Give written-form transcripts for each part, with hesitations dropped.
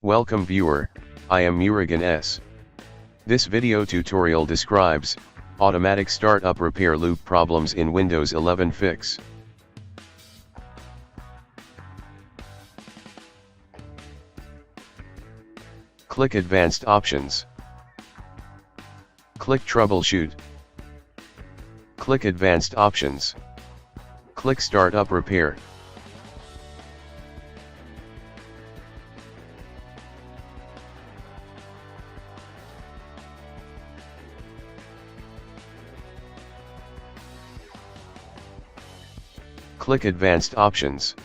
Welcome viewer, I am Murugan S. This video tutorial describes automatic startup repair loop problems in Windows 11 fix. Click Advanced Options. Click Troubleshoot. Click Advanced Options. Click Startup Repair. Click Advanced Options.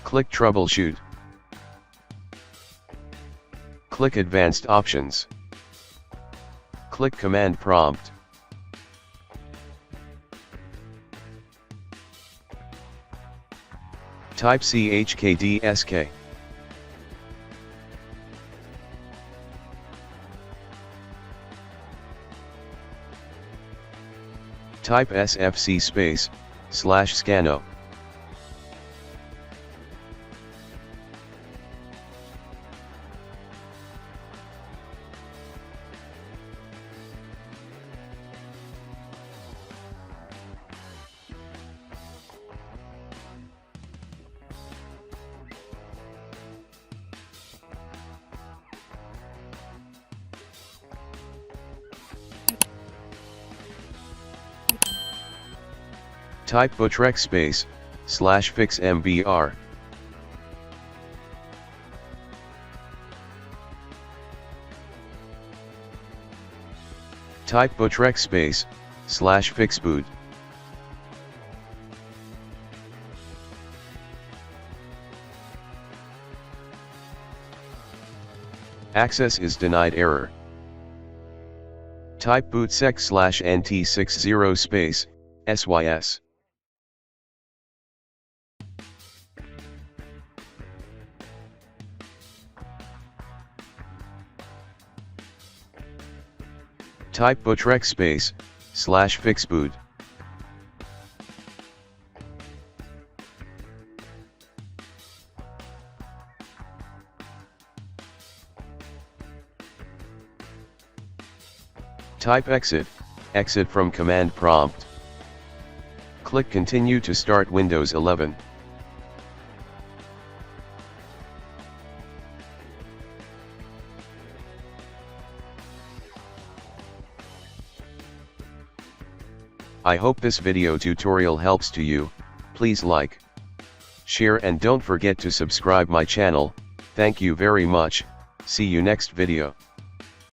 Click Troubleshoot. Click Advanced Options. Click Command Prompt. Type chkdsk. Type sfc /scanno. Type bootrec /fixmbr. Type bootrec /fixboot. Access is denied error. Type bootsec /nt60 sys. Type bootrec /fixboot. Type exit from command prompt. Click Continue to start Windows 11. I hope this video tutorial helps to you. Please like, share and don't forget to subscribe my channel. Thank you very much. See you next video.